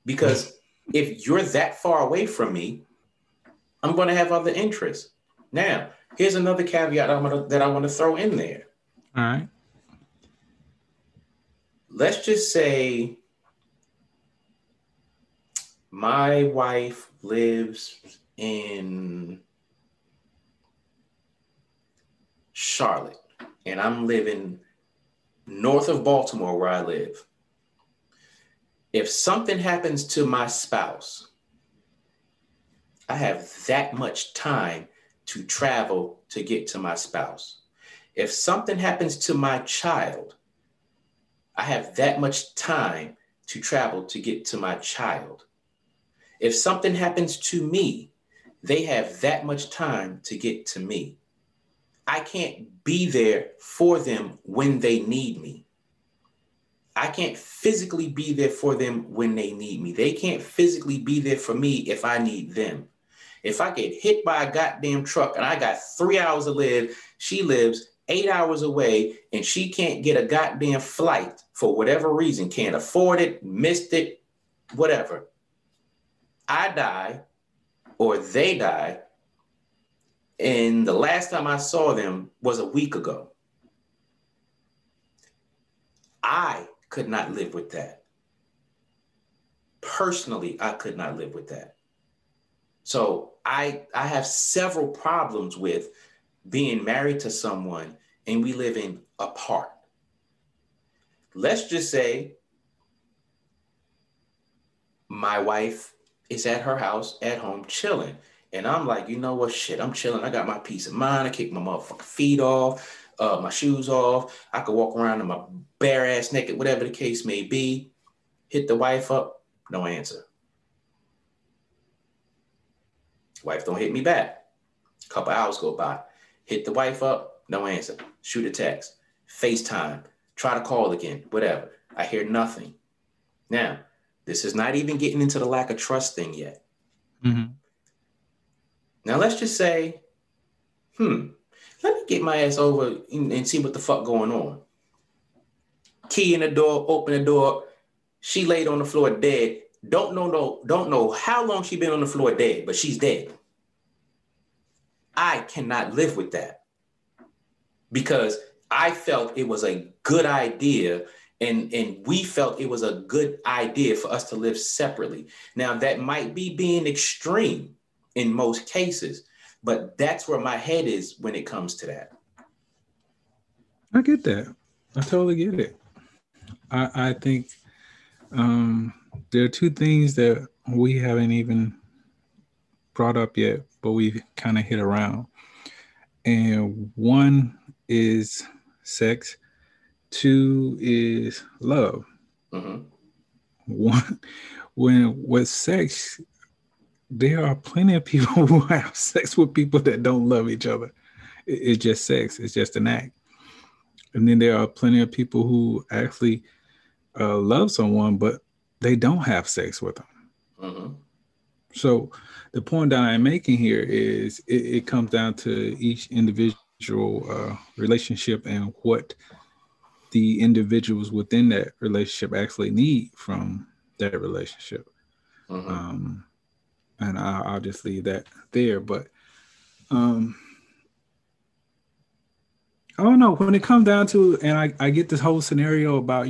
Because if you're that far away from me, I'm going to have other interests. Now, here's another caveat that I want to throw in there. All right. Let's just say my wife lives in Charlotte, and I'm living north of Baltimore where I live. If something happens to my spouse, I have that much time to travel to get to my spouse. If something happens to my child, I have that much time to travel to get to my child. If something happens to me, they have that much time to get to me. I can't be there for them when they need me. I can't physically be there for them when they need me. They can't physically be there for me if I need them. If I get hit by a goddamn truck and I got 3 hours to live, she lives 8 hours away and she can't get a goddamn flight for whatever reason, can't afford it, missed it, whatever. I die or they die. And the last time I saw them was a week ago. I could not live with that. Personally, I could not live with that. So I have several problems with being married to someone and we living apart. Let's just say my wife is at her house at home chilling. And I'm like, you know what, shit, I'm chilling. I got my peace of mind. I kick my motherfucking feet off, my shoes off. I could walk around in my bare ass naked, whatever the case may be. Hit the wife up, no answer. Wife don't hit me back. A couple hours go by. Hit the wife up, no answer. Shoot a text, FaceTime, try to call again, whatever. I hear nothing. Now, this is not even getting into the lack of trust thing yet. Mm-hmm. Now, let's just say, let me get my ass over and see what the fuck going on. Key in the door, open the door. She laid on the floor dead. Don't know how long she been on the floor dead, but she's dead. I cannot live with that because I felt it was a good idea and we felt it was a good idea for us to live separately. Now, that might be being extreme in most cases, but that's where my head is when it comes to that. I get that. I totally get it. I think there are two things that we haven't even brought up yet, but we've kind of hit around. And one is sex. Two is love. Mm-hmm. One, when with sex, there are plenty of people who have sex with people that don't love each other. It's just sex. It's just an act. And then there are plenty of people who actually love someone, but they don't have sex with them. Mm-hmm. So the point that I'm making here is it comes down to each individual relationship and what the individuals within that relationship actually need from that relationship. Mm-hmm. And I'll just leave that there. But I don't know, when it comes down to, and I get this whole scenario about,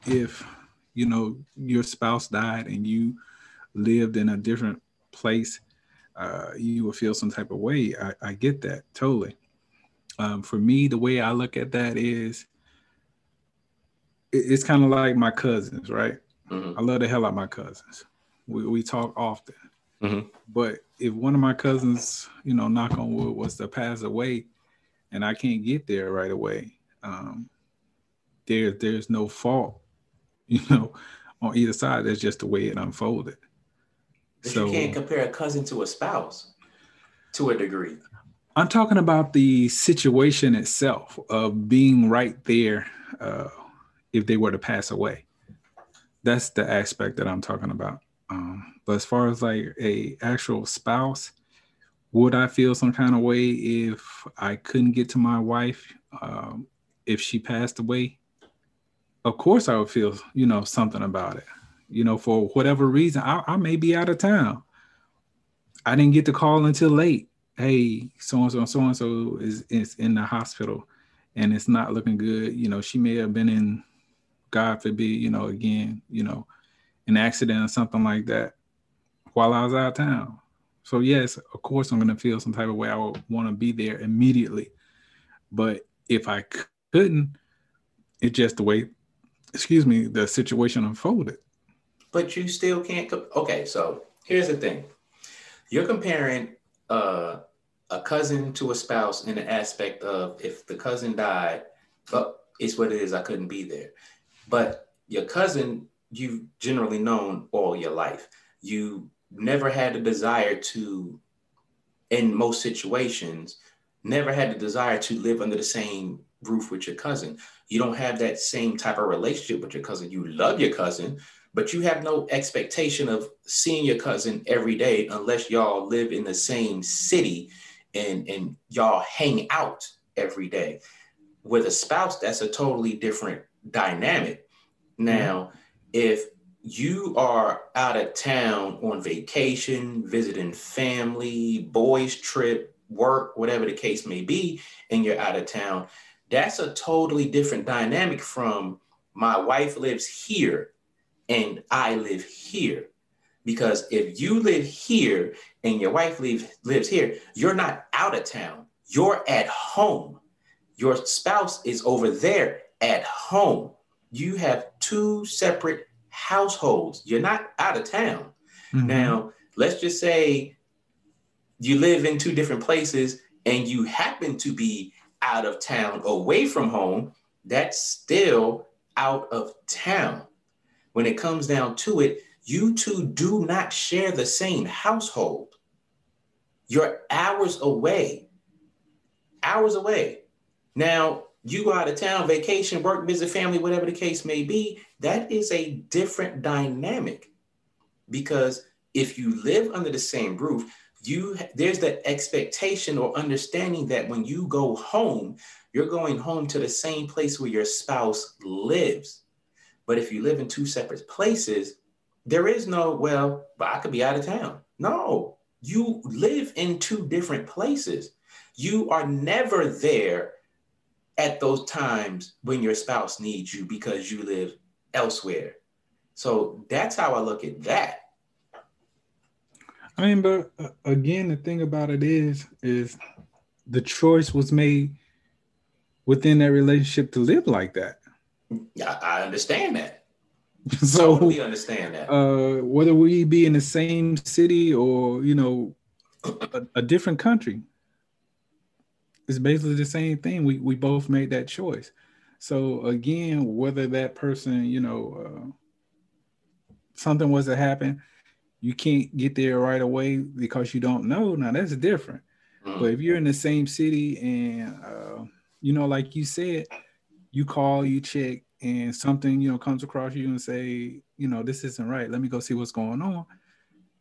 if, your spouse died and you lived in a different place, you would feel some type of way. I get that totally. For me, the way I look at that is, it's kind of like my cousins, right? Mm-hmm. I love the hell out of my cousins. We talk often. Mm-hmm. But if one of my cousins, knock on wood, was to pass away and I can't get there right away, there's no fault, on either side. That's just the way it unfolded. But So you can't compare a cousin to a spouse to a degree. I'm talking about the situation itself of being right there if they were to pass away. That's the aspect that I'm talking about. But as far as like a actual spouse, would I feel some kind of way if I couldn't get to my wife if she passed away? Of course I would feel, something about it. For whatever reason, I may be out of town. I didn't get the call until late. Hey, so and so is in the hospital, and it's not looking good. She may have been in, God forbid, again, an accident or something like that while I was out of town. So yes, of course, I'm going to feel some type of way. I would want to be there immediately. But if I couldn't, it's just the way, the situation unfolded. But you still can't. Okay, so here's the thing. You're comparing a cousin to a spouse in the aspect of if the cousin died, it's what it is. I couldn't be there. But your cousin, you've generally known all your life. You never had the desire to, in most situations, never had the desire to live under the same roof with your cousin. You don't have that same type of relationship with your cousin. You love your cousin, but you have no expectation of seeing your cousin every day unless y'all live in the same city and y'all hang out every day. With a spouse, that's a totally different dynamic. Now, if you are out of town on vacation, visiting family, boys trip, work, whatever the case may be, and you're out of town, that's a totally different dynamic from my wife lives here and I live here. Because if you live here and your wife lives here, you're not out of town. You're at home. Your spouse is over there at home. You have two separate households. You're not out of town. Mm-hmm. Now, let's just say you live in two different places and you happen to be out of town, away from home. That's still out of town. When it comes down to it, you two do not share the same household. You're hours away. Hours away. Now, you go out of town, vacation, work, visit family, whatever the case may be, that is a different dynamic. Because if you live under the same roof, there's that expectation or understanding that when you go home, you're going home to the same place where your spouse lives. But if you live in two separate places, there is no, well, but I could be out of town. No, you live in two different places. You are never there at those times when your spouse needs you because you live elsewhere. So that's how I look at that. I mean, but again, the thing about it is the choice was made within that relationship to live like that. Yeah, I understand that. So, totally understand that. Whether we be in the same city or, a different country, it's basically the same thing. We both made that choice. So again, whether that person, something was to happen, you can't get there right away because you don't know. Now that's different. But if you're in the same city and, like you said, you call, you check, and something, comes across you and say, this isn't right. Let me go see what's going on.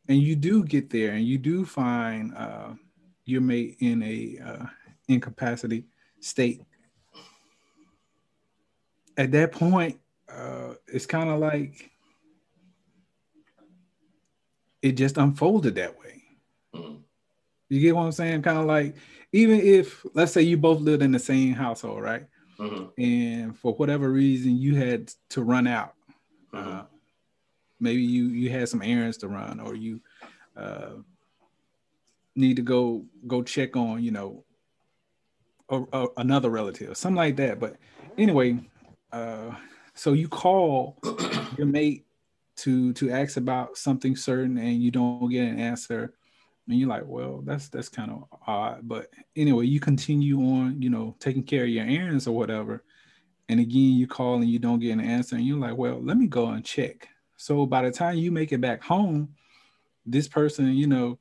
And you do get there and you do find your mate in a incapacity state. At that point, it's kind of like it just unfolded that way. You get what I'm saying? Kind of like, even if, let's say you both lived in the same household, right? And for whatever reason, you had to run out. Maybe you had some errands to run, or you need to go check on, another relative, something like that. But anyway, so you call your mate to ask about something certain, and you don't get an answer, and you're like, well, that's kind of odd. But anyway, you continue on, taking care of your errands or whatever. And again, you call and you don't get an answer, and you're like, well, let me go and check. So by the time you make it back home, this person,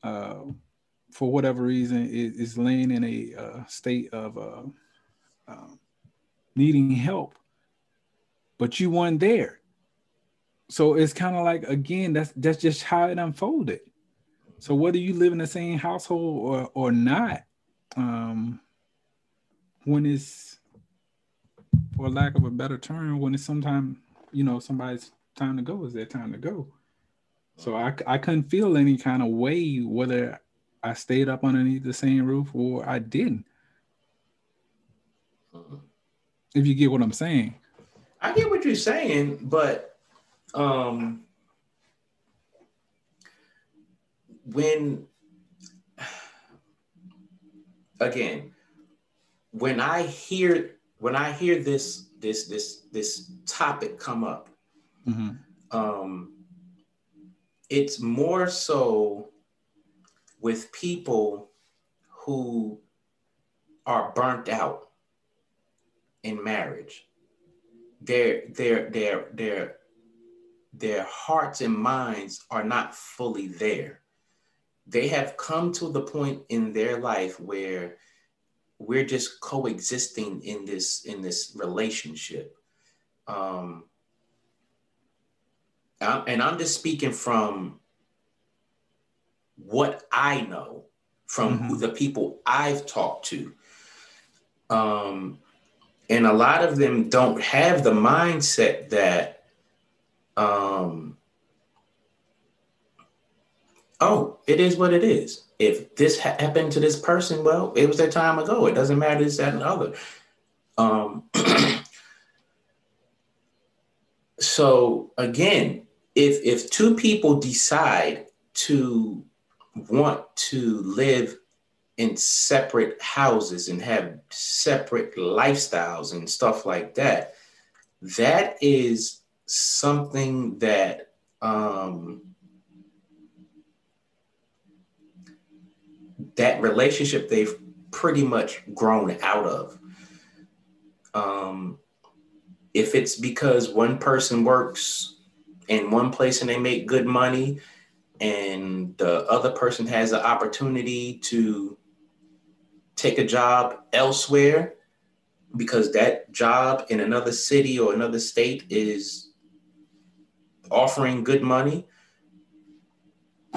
for whatever reason, is laying in a state of needing help, but you weren't there. So it's kind of like, again, that's just how it unfolded. So whether you live in the same household or not, when it's, for lack of a better term, when it's sometimes, somebody's time to go is that time to go. So I couldn't feel any kind of way whether I stayed up underneath the same roof or I didn't. If you get what I'm saying. I get what you're saying, but when again, when I hear this topic come up, it's more so with people who are burnt out in marriage. Their hearts and minds are not fully there. They have come to the point in their life where we're just coexisting in this relationship. And I'm just speaking from what I know, from who the people I've talked to. And a lot of them don't have the mindset that, oh, it is what it is. If this happened to this person, well, it was their time ago. It doesn't matter this, that, and the other. So again, if two people decide to want to live in separate houses and have separate lifestyles and stuff like that, that is something that that relationship they've pretty much grown out of. If it's because one person works in one place and they make good money and the other person has the opportunity to take a job elsewhere because that job in another city or another state is offering good money,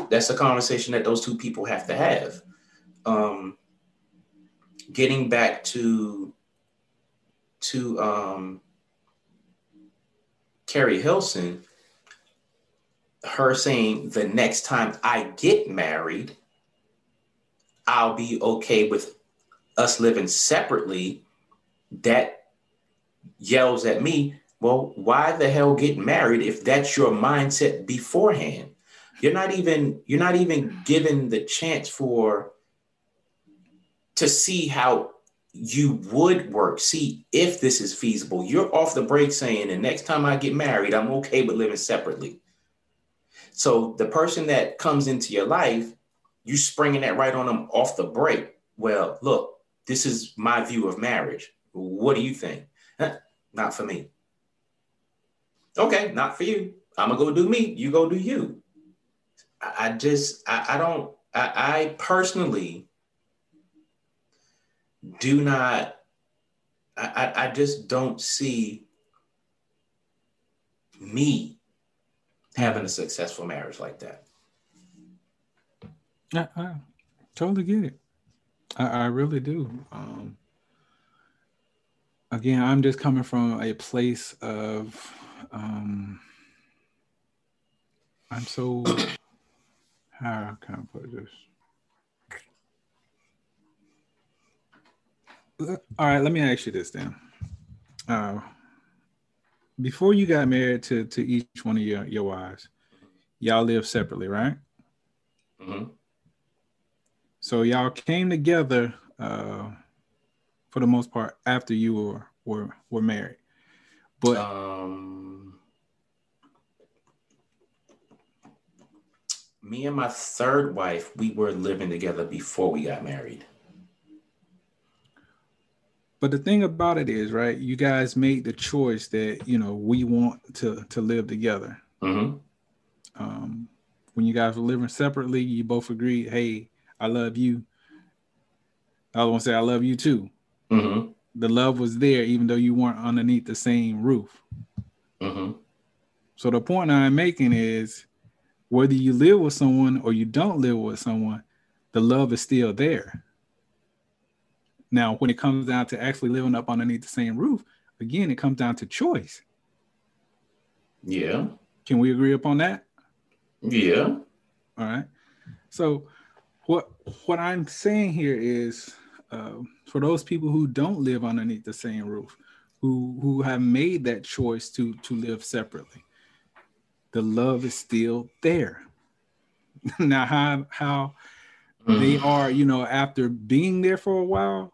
that's a conversation that those two people have to have. Getting back to Carrie Hilson, her saying the next time I get married, I'll be okay with us living separately. That yells at me, well, why the hell get married if that's your mindset beforehand? You're not even given the chance to see how you would work, see if this is feasible. You're off the break saying the next time I get married, I'm okay with living separately. So the person that comes into your life, you springing that right on them off the break. Well, look, this is my view of marriage. What do you think? Not for me. Okay, not for you. I'm gonna go do me. You go do you. I personally do not. I just don't see me having a successful marriage like that. I totally get it. I really do. Again, I'm just coming from a place of I'm so how can I put this? All right, let me ask you this then. Before you got married to each one of your wives, y'all lived separately, right? Mm-hmm. So y'all came together for the most part after you were married. But me and my third wife, we were living together before we got married. But the thing about it is, right, you guys made the choice that, we want to live together. Mm-hmm. When you guys were living separately, you both agreed, hey, I love you. I was going to say, I love you too. Mm-hmm. The love was there, even though you weren't underneath the same roof. Mm-hmm. So the point I'm making is, whether you live with someone or you don't live with someone, the love is still there. Now, when it comes down to actually living up underneath the same roof, again, it comes down to choice. Yeah. Can we agree upon that? Yeah. All right. So what I'm saying here is, for those people who don't live underneath the same roof, who have made that choice to live separately, the love is still there. Now, how they are, after being there for a while,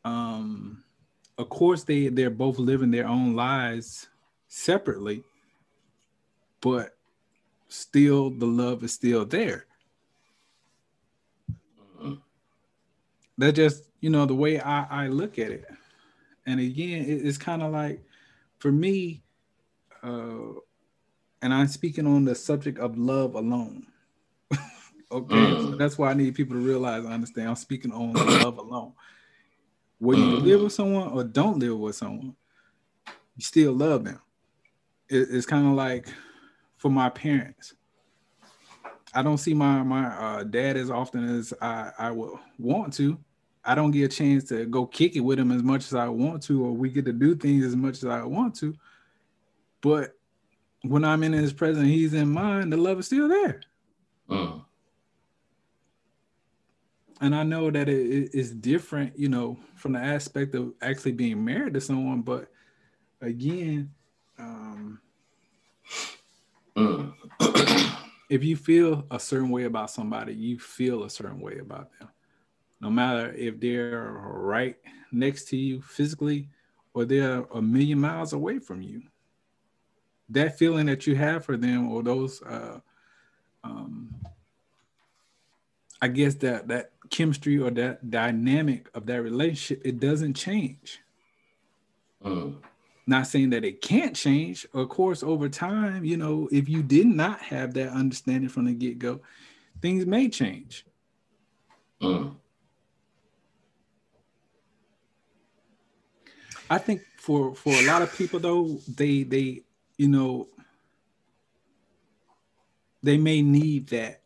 of course they're both living their own lives separately, but still the love is still there. That's just, the way I look at it. And again, it's kind of like, for me, and I'm speaking on the subject of love alone. Okay, so that's why I need people to realize, understand, I'm speaking on love alone. Whether you live with someone or don't live with someone, you still love them. It's kind of like, for my parents, I don't see my dad as often as I would want to. I don't get a chance to go kick it with him as much as I want to, or we get to do things as much as I want to. But when I'm in his presence, he's in mine, the love is still there. And I know that it is different, from the aspect of actually being married to someone. But again, if you feel a certain way about somebody, you feel a certain way about them. No matter if they're right next to you physically or they're a million miles away from you. That feeling that you have for them, or those, I guess that chemistry or that dynamic of that relationship, it doesn't change. Not saying that it can't change. Of course, over time, if you did not have that understanding from the get-go, things may change. I think for a lot of people, though, they they may need that,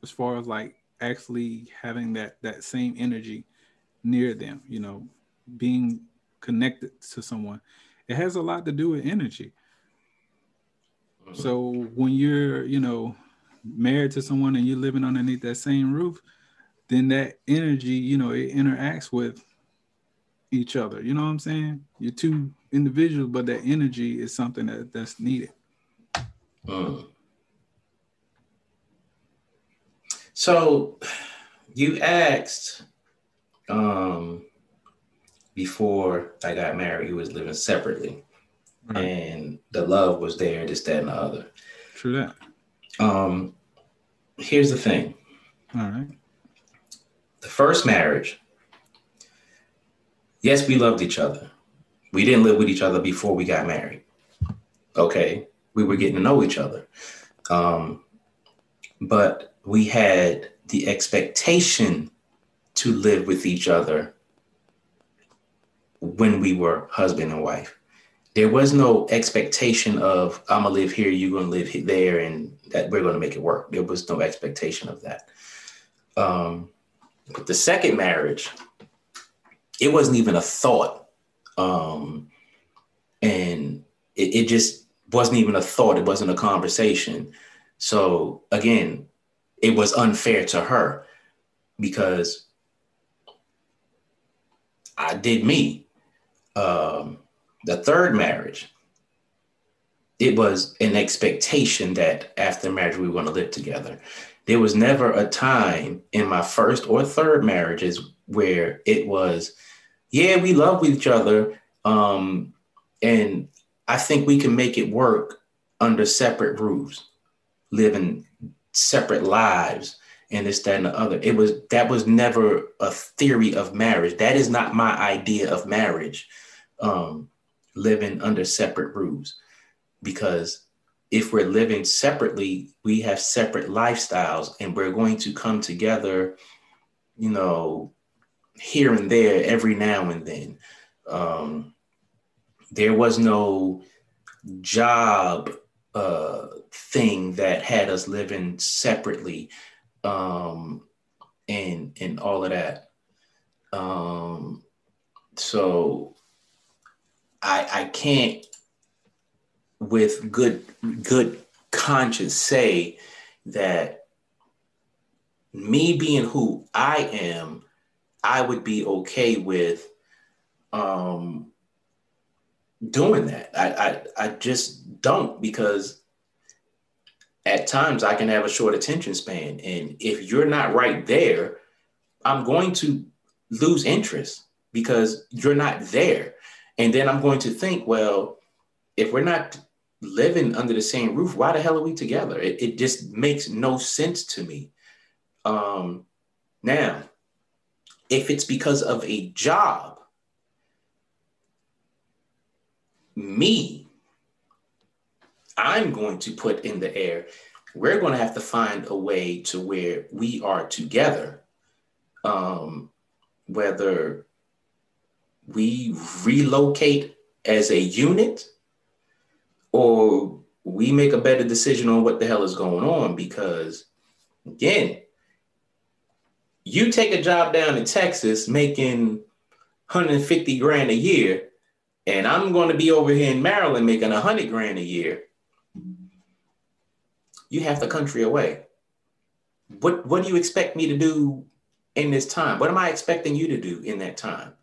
as far as like actually having that same energy near them, being connected to someone. It has a lot to do with energy. So when you're, married to someone and you're living underneath that same roof, then that energy, it interacts with each other. You know what I'm saying? You're two individuals, but that energy is something that's needed. So you asked, before I got married, we was living separately. Right. And the love was there, this, that, and the other. True that. Here's the thing. All right. The first marriage, yes, we loved each other. We didn't live with each other before we got married. Okay. We were getting to know each other. But we had the expectation to live with each other when we were husband and wife. There was no expectation of, I'm going to live here, you're going to live there, and that we're going to make it work. There was no expectation of that. But the second marriage, it wasn't even a thought. And it just wasn't even a thought. It wasn't a conversation. So again, it was unfair to her because I did me. The third marriage, it was an expectation that after marriage, we were going to live together. There was never a time in my first or third marriages where it was, yeah, we love each other. And I think we can make it work under separate roofs, living separate lives and this, that, and the other. That was never a theory of marriage. That is not my idea of marriage. Living under separate roofs, because if we're living separately, we have separate lifestyles and we're going to come together, here and there every now and then. There was no job thing that had us living separately, and all of that. So I can't with good conscience say that me being who I am, I would be okay with doing that. I just don't, because at times I can have a short attention span. And if you're not right there, I'm going to lose interest because you're not there. And then I'm going to think, well, if we're not living under the same roof, why the hell are we together? It just makes no sense to me. Now, if it's because of a job, I'm going to put in the air, we're going to have to find a way to where we are together, whether we relocate as a unit or we make a better decision on what the hell is going on. Because again, you take a job down in Texas making 150 grand a year, and I'm going to be over here in Maryland making 100 grand a year. You half the country away. What do you expect me to do in this time? What am I expecting you to do in that time?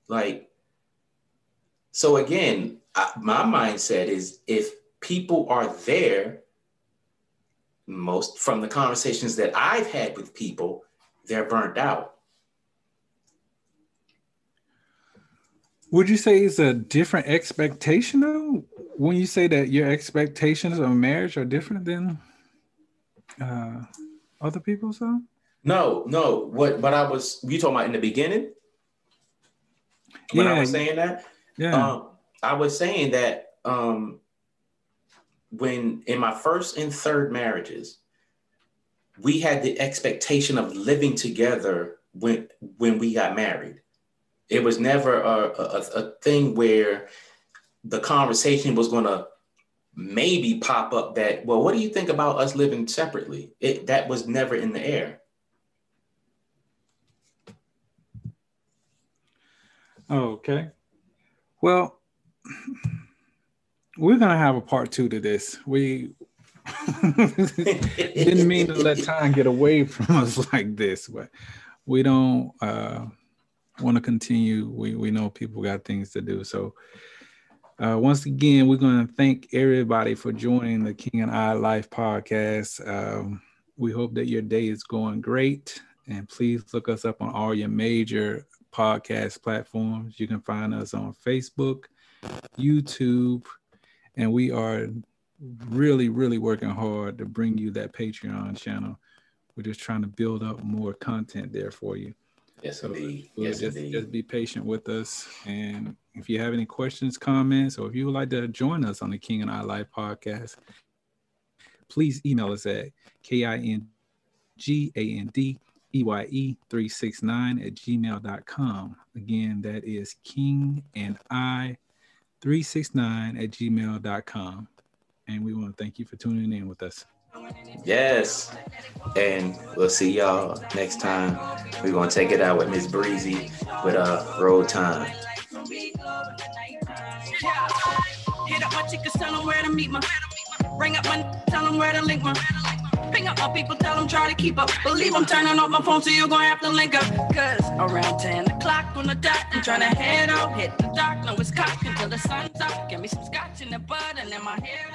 Like, so again, my mindset is, if people are there, most from the conversations that I've had with people, they're burnt out. Would you say it's a different expectation though? When you say that your expectations of marriage are different than other people's? No. What I was, you talking about in the beginning? When I was saying that? Yeah. I was saying that when in my first and third marriages, we had the expectation of living together when we got married. It was never a thing where the conversation was going to maybe pop up that, well, what do you think about us living separately? That was never in the air. Okay. Well, we're going to have a part 2 to this. We didn't mean to let time get away from us like this, but we don't want to continue. We know people got things to do. So once again, we're going to thank everybody for joining the King and I Life podcast. We hope that your day is going great. And please look us up on all your major podcast platforms. You can find us on Facebook, YouTube, and we are really, really working hard to bring you that Patreon channel. We're just trying to build up more content there for you. Yes, indeed. Just be patient with us. And if you have any questions, comments, or if you would like to join us on the King and I Life podcast, please email us at KINGANDEYE369@gmail.com. Again, that is kingandi369@gmail.com. And we want to thank you for tuning in with us. Yes. And we'll see y'all next time. We're going to take it out with Miss Breezy with Road Time. Hit up my chicas, tell them where to meet me. Bring up my tell them where to link me. Ping up my people, tell them try to keep up. Believe I'm turning off my phone, so you're gonna have to link up. Cause around 10 o'clock on the dot, I'm trying to head out, hit the dock. No, it's cocked until the sun's up. Give me some scotch in the bud and then my hair.